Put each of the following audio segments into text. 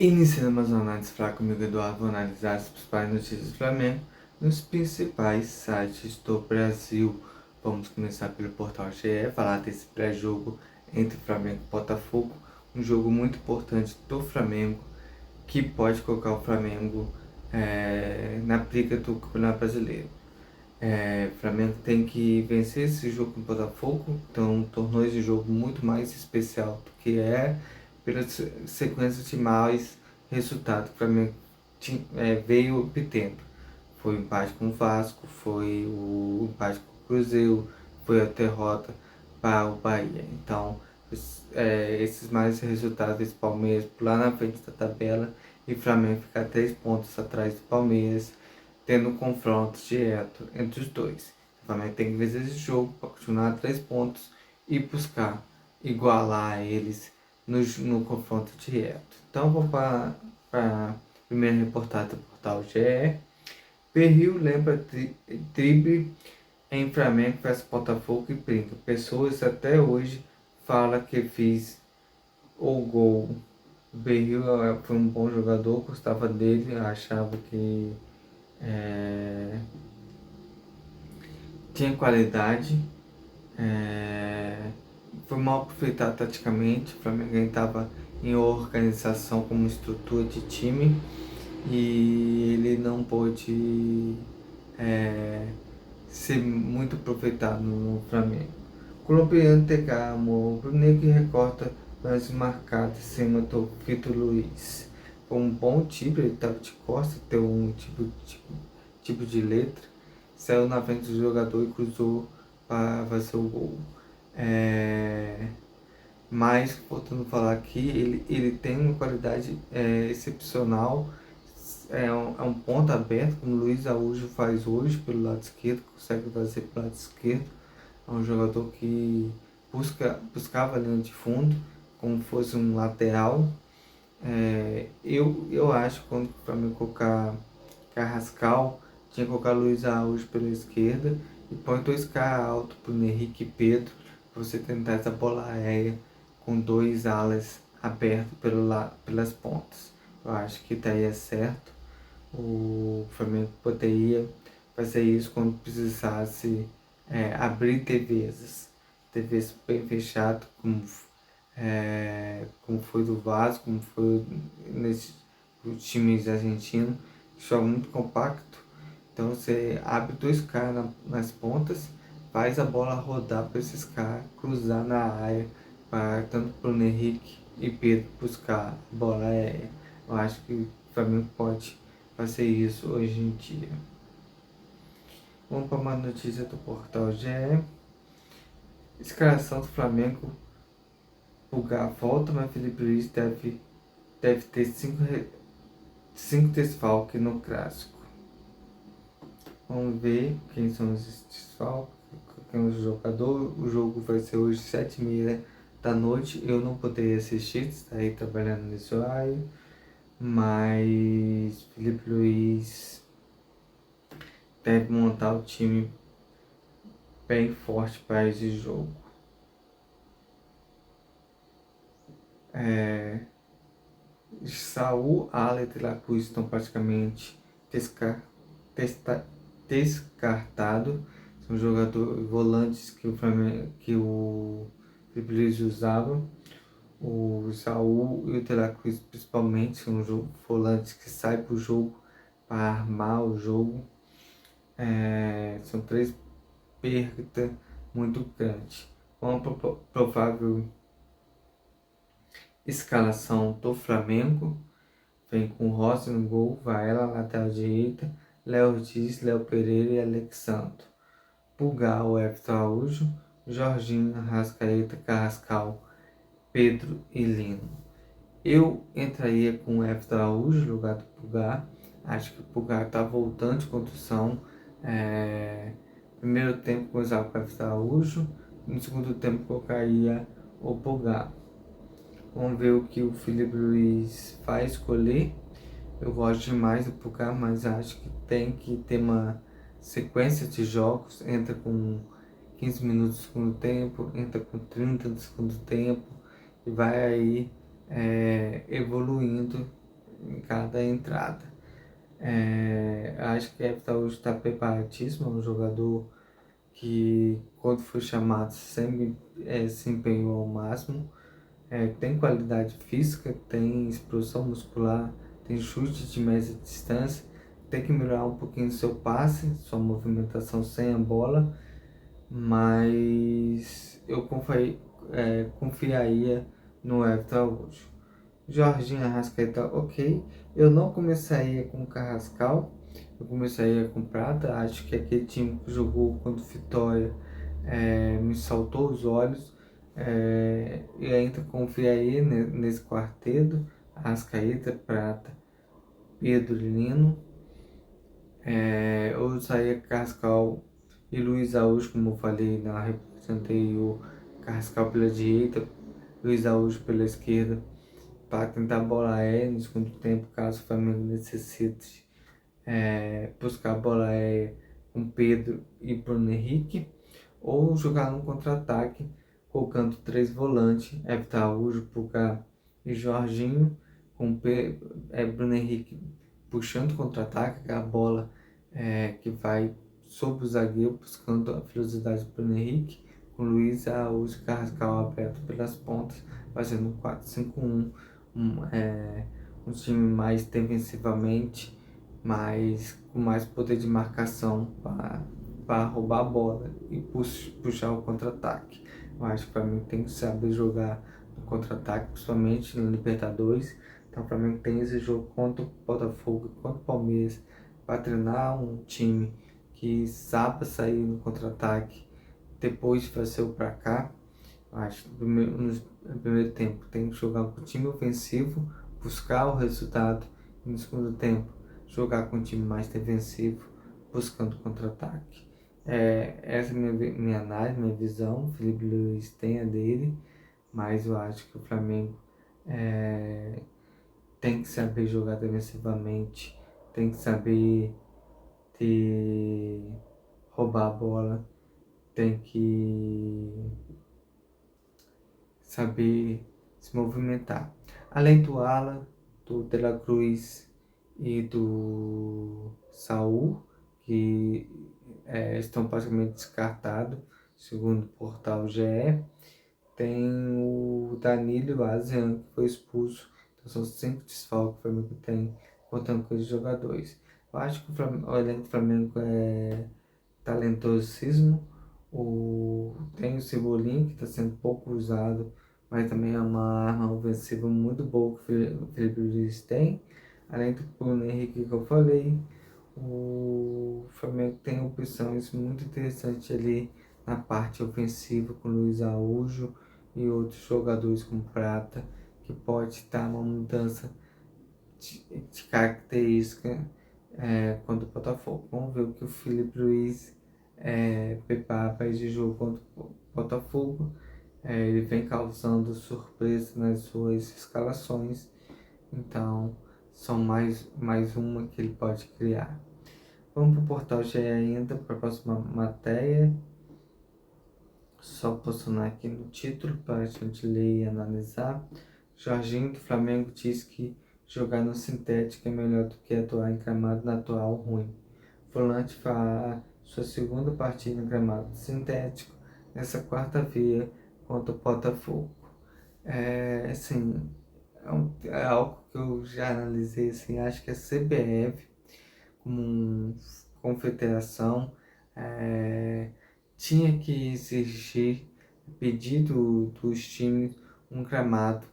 Iniciando mais uma análise fraca comigo, Eduardo, vou analisar as principais notícias do Flamengo nos principais sites do Brasil. Vamos começar pelo portal GE, falar desse pré-jogo entre Flamengo e Botafogo, um jogo muito importante do Flamengo, que pode colocar o Flamengo na briga do Campeonato Brasileiro. O Flamengo tem que vencer esse jogo com o Botafogo, então tornou esse jogo muito mais especial do que pela sequência de mais resultados que o Flamengo veio obtendo. Foi o empate com o Vasco, foi o empate com o Cruzeiro, foi a derrota para o Bahia. Então, esses mais resultados desse Palmeiras lá na frente da tabela e o Flamengo ficar 3 pontos atrás do Palmeiras, tendo um confronto direto entre os dois. O Flamengo tem que vencer esse jogo para continuar a 3 pontos e buscar igualar eles no confronto direto. Então vou para a primeira reportagem do portal GE. Berril lembra drible em Flamengo vs Botafogo e brinca. Pessoas até hoje falam que fiz o gol. O Berril foi um bom jogador, gostava dele, achava que tinha qualidade, foi mal aproveitado taticamente. O Flamengo estava em organização como estrutura de time e ele não pôde ser muito aproveitado no Flamengo. O colombiano Tecamo, o Bruno que recorta mais marcado em cima do Vitor Luiz. Foi um bom tipo, ele estava de costas, deu um tipo de letra, saiu na frente do jogador e cruzou para fazer o gol. Mas, voltando a falar aqui, ele tem uma qualidade excepcional, é um ponto aberto, como o Luiz Araújo faz hoje pelo lado esquerdo, consegue fazer pelo lado esquerdo. É um jogador que buscava a linha de fundo, como fosse um lateral. Eu acho que quando o Flamengo colocar Carrascal, tinha que colocar Luiz Araújo pela esquerda e põe dois caras altos para o Henrique e Pedro, para você tentar essa bola aérea com dois alas abertos pelas pontas. Eu acho que daria certo. O Flamengo poderia fazer isso quando precisasse abrir TVs bem fechadas, como foi do Vasco, como foi nesse times argentinos, que joga muito compacto. Então você abre dois caras nas pontas, faz a bola rodar para esses caras, cruzar na área, para tanto para o Henrique e Pedro buscar a bola aérea. Eu acho que o Flamengo pode fazer isso hoje em dia. Vamos para uma notícia do portal GE. Escalação do Flamengo. Pulgar volta, mas Felipe Luiz deve ter 5 desfalques no clássico. Vamos ver quem são os desfalques, quem é o jogador. O jogo vai ser hoje 7h30 da noite. Eu não poderia assistir, estarei trabalhando nesse horário. Mas Felipe Luiz deve montar o time bem forte para esse jogo. Saul, Alex e Lacuz estão praticamente descartados. São jogadores volantes que o Felipe Luiz usava. O Saul e o De La Cruz principalmente são volantes que saem para o jogo para armar o jogo. São 3 perdas muito grandes. Uma provável escalação do Flamengo vem com Rossi no gol, Varela na lateral direita, Léo Ortiz, Léo Pereira e Alexandre. Pulgar, o Everton Araújo, Jorginho, Arrascaeta, Carrascal, Pedro e Lino. Eu entraria com o Everton Araújo no lugar do Pulgar. Acho que o Pulgar está voltando de condução. Primeiro tempo com o Everton Araújo, no segundo tempo colocaria o Pulgar. Vamos ver o que o Felipe Luiz vai escolher. Eu gosto demais do Pulgar, mas acho que tem que ter uma sequência de jogos. Entra com 15 minutos do segundo tempo, entra com 30 do segundo tempo e vai aí evoluindo em cada entrada. Acho que Everton hoje está preparadíssimo, é um jogador que quando foi chamado sempre se empenhou ao máximo. Tem qualidade física, tem explosão muscular, tem chute de média distância, tem que melhorar um pouquinho seu passe, sua movimentação sem a bola, mas eu confiaria no Everton Araújo. Jorginho Arrascaeta, ok. Eu não começaria com Carrascal, eu começaria com Prata. Acho que aquele time que jogou contra o Vitória me saltou os olhos. E ainda confiaria nesse quarteto: Arrascaeta, Prata, Pedro Lino. Eu usaria Carrascal e Luiz Araújo, como eu falei na representação anterior. Carrascal pela direita, Luiz Araújo pela esquerda, para tentar bola aérea no segundo tempo, caso o Flamengo necessite buscar a bola aérea com Pedro e Bruno Henrique, ou jogar no contra-ataque, colocando 3 volantes, Everton Araújo, Puka e Jorginho, com Bruno Henrique puxando contra-ataque, a bola que vai sobre o zagueiro, buscando a velocidade do Bruno Henrique, com Luiz Araújo e Carrascal aberto pelas pontas, fazendo um 4-5-1, um time mais defensivamente, com mais poder de marcação para roubar a bola e puxar o contra-ataque. Eu acho que o Flamengo tem que saber jogar no contra-ataque, principalmente na Libertadores. Então o Flamengo tem esse jogo contra o Botafogo e contra o Palmeiras para treinar um time que saiba sair no contra-ataque depois de fazer o pra cá. Eu acho que no primeiro tempo tem que jogar com o time ofensivo, buscar o resultado, e no segundo tempo jogar com um time mais defensivo, buscando contra-ataque. Essa é minha análise, minha visão. O Felipe Luiz tem a dele, mas eu acho que o Flamengo tem que saber jogar defensivamente, tem que saber roubar a bola, tem que saber se movimentar. Além do Alan, do De La Cruz e do Saul, que estão praticamente descartados, segundo o portal GE. Tem o Danilo e o Asian, que foi expulso. Então são 5 desfalques que o Flamengo tem, contando com os jogadores. Eu acho que o elenco do Flamengo é talentosíssimo. Tem o Cebolinha, que está sendo pouco usado, mas também é uma arma ofensiva muito boa que o Felipe Luiz tem. Além do Bruno Henrique que eu falei, o Flamengo tem opções muito interessantes ali na parte ofensiva, com o Luiz Araújo e outros jogadores como Prata, que pode dar uma mudança de característica contra o Botafogo. Vamos ver o que o Felipe Luiz prepara para esse jogo contra o Botafogo. Ele vem causando surpresa nas suas escalações, então são mais uma que ele pode criar. Vamos para o portal GE ainda, para a próxima matéria. Só posicionar aqui no título para a gente ler e analisar. Jorginho do Flamengo diz que jogar no sintético é melhor do que atuar em gramado natural ruim. Volante fará sua segunda partida em gramado sintético nessa quarta-feira contra o Botafogo. Assim, é algo que eu já analisei, assim, acho que a CBF, como confederação, tinha que exigir, pedir dos times um gramado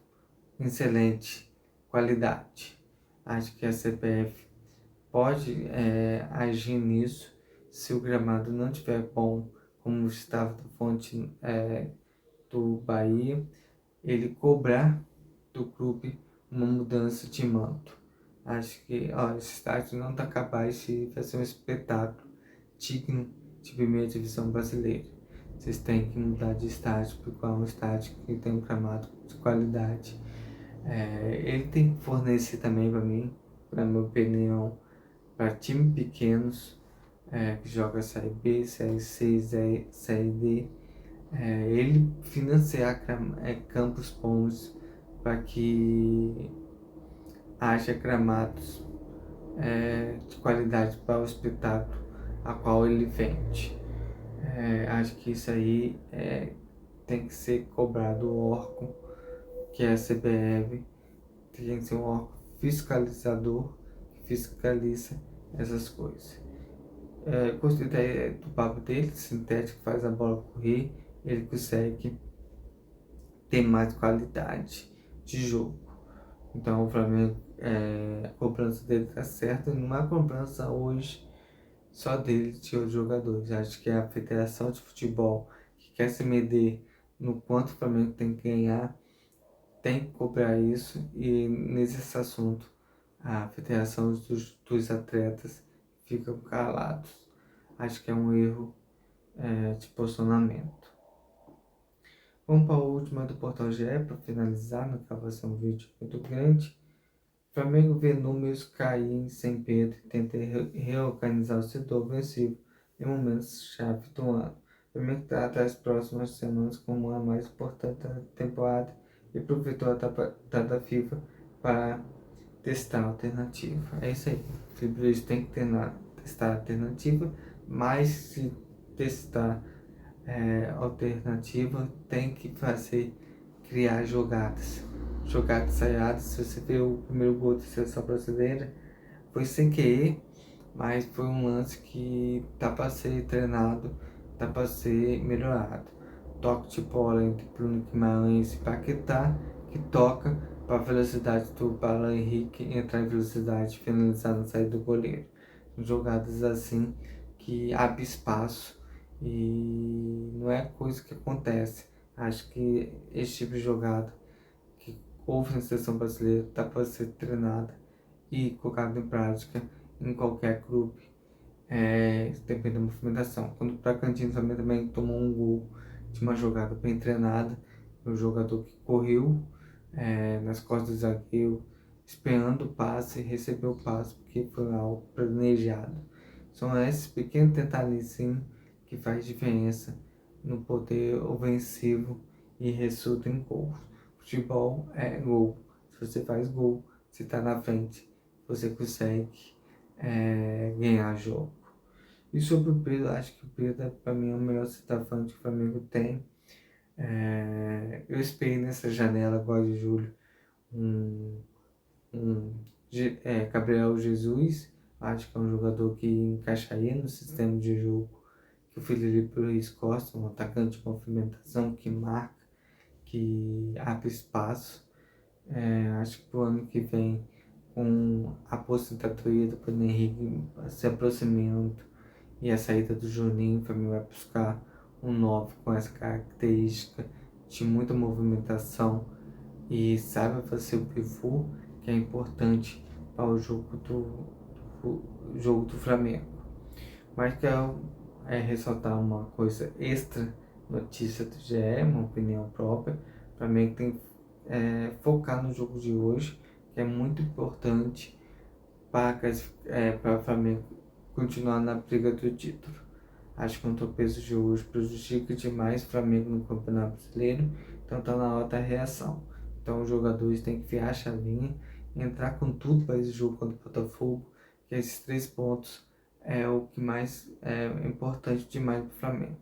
em excelente qualidade. Acho que a CBF pode agir nisso se o gramado não estiver bom, como estava da fonte do Bahia, ele cobrar do clube uma mudança de manto. Acho que esse estádio não está capaz de fazer um espetáculo digno de primeira divisão brasileira. Vocês têm que mudar de estádio para um estádio que tem um gramado de qualidade. Ele tem que fornecer também para mim, na minha opinião, para times pequenos que jogam Série B, Série C, Série D, ele financiar campos bons para que haja gramados de qualidade para o espetáculo a qual ele vende. Acho que isso aí tem que ser cobrado o órgão, que é a CBF, tem que ser um órgão fiscalizador que fiscaliza essas coisas. Gostei do papo dele, sintético, faz a bola correr, ele consegue ter mais qualidade de jogo. Então o Flamengo, a cobrança dele tá certa, não é cobrança hoje só dele de outros jogadores. Acho que é a Federação de Futebol que quer se medir no quanto o Flamengo tem que ganhar, tem que cobrar isso, e nesse assunto a Federação dos Atletas ficam calados. Acho que é um erro de posicionamento. Vamos para a última do Portal GE para finalizar, não acaba ser um vídeo muito grande. Flamengo vê números cair sem Pedro e tenta reorganizar o setor ofensivo em momentos-chave do ano. O Flamengo trata as próximas semanas como a mais importante da temporada e aproveitou a data FIFA para testar a alternativa. É isso aí. O Fluminense tem que testar a alternativa, mas se testar alternativa, tem que criar jogadas ensaiadas. Se você vê o primeiro gol da seleção brasileira, foi sem querer, mas foi um lance que tá para ser treinado, tá para ser melhorado. Toque de bola entre Bruno Guimarães e Paquetá, que toca para a velocidade do Alan Henrique entrar em velocidade, finalizar na saída do goleiro. Jogadas assim que abre espaço e não é coisa que acontece. Acho que esse tipo de jogada que houve na seleção brasileira dá para ser treinada e colocada em prática em qualquer clube, depende da movimentação. Quando o Bragantino também tomou um gol de uma jogada bem treinada, o jogador que correu nas costas do zagueiro, esperando o passe, recebeu o passe porque foi algo planejado. São esses pequenos detalhes que faz diferença no poder ofensivo e resulta em gols. Futebol é gol. Se você faz gol, você está na frente, você consegue ganhar jogo. E sobre o Pedro, acho que o Pedro, para mim, é o melhor centroavante que o Flamengo tem. Eu esperei nessa janela agora de julho um, Gabriel Jesus. Acho que é um jogador que encaixaria no sistema de jogo que o Felipe Luiz gosta, um atacante de movimentação que marca, que abre espaço. Acho que pro ano que vem, com a aposentadoria do Bruno Henrique se aproximando e a saída do Juninho, para mim vai buscar um 9 com essa característica de muita movimentação e saiba fazer o pivô, que é importante para o jogo do Flamengo. Mas quero ressaltar uma coisa extra, notícia do GE, uma opinião própria. O Flamengo tem que focar no jogo de hoje, que é muito importante para o Flamengo continuar na briga do título. Acho que o tropeço de hoje prejudica demais o Flamengo no Campeonato Brasileiro, então está na hora da reação. Então os jogadores têm que virar a chavinha e entrar com tudo para esse jogo contra o Botafogo, que esses 3 pontos é o que mais é importante demais para o Flamengo.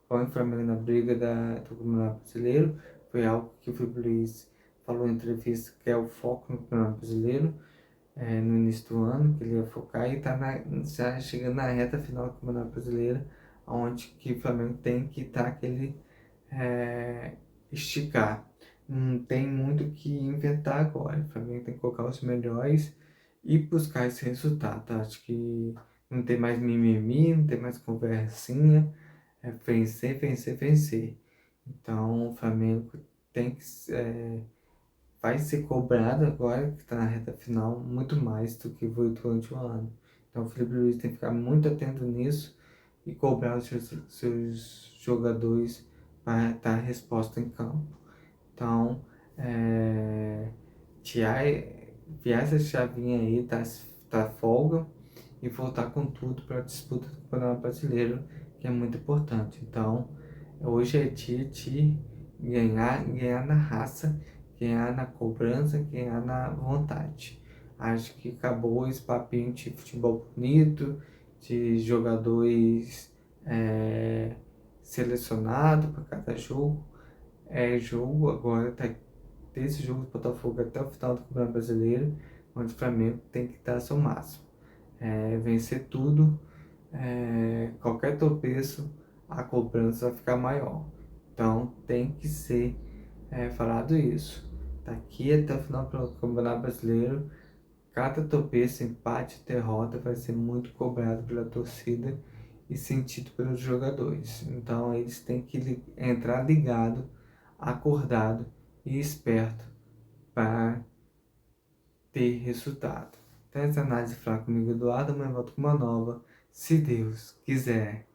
Põe o Flamengo na briga do Campeonato Brasileiro, foi algo que o Felipe Luiz falou em entrevista, que é o foco no Campeonato Brasileiro, no início do ano, que ele ia focar, e está já chegando na reta final do Campeonato Brasileiro, onde que o Flamengo tem que estar aquele esticar. Não tem muito o que inventar agora. O Flamengo tem que colocar os melhores e buscar esse resultado. Acho que não tem mais mimimi, não tem mais conversinha. É vencer, vencer, vencer. Então o Flamengo tem que vai ser cobrado agora, que está na reta final, muito mais do que foi durante o ano. Então o Felipe Luiz tem que ficar muito atento nisso e cobrar os seus jogadores para dar resposta em campo. Então, virar essa chavinha aí da folga e voltar com tudo para a disputa do Campeonato Brasileiro, que é muito importante. Então, hoje é dia de ganhar na raça, quem há na cobrança, quem há na vontade. Acho que acabou esse papinho de futebol bonito, de jogadores selecionados para cada jogo. É jogo agora, tá desse jogo do Botafogo até o final do Campeonato Brasileiro, onde o Flamengo tem que dar seu máximo. Vencer tudo, qualquer tropeço, a cobrança vai ficar maior. Então tem que ser falado isso. Daqui até o final do Campeonato Brasileiro, cada tropeço, empate, derrota vai ser muito cobrado pela torcida e sentido pelos jogadores. Então eles têm que entrar ligado, acordado e esperto para ter resultado. Então essa análise fraca comigo, Eduardo, mas volto com uma nova, se Deus quiser.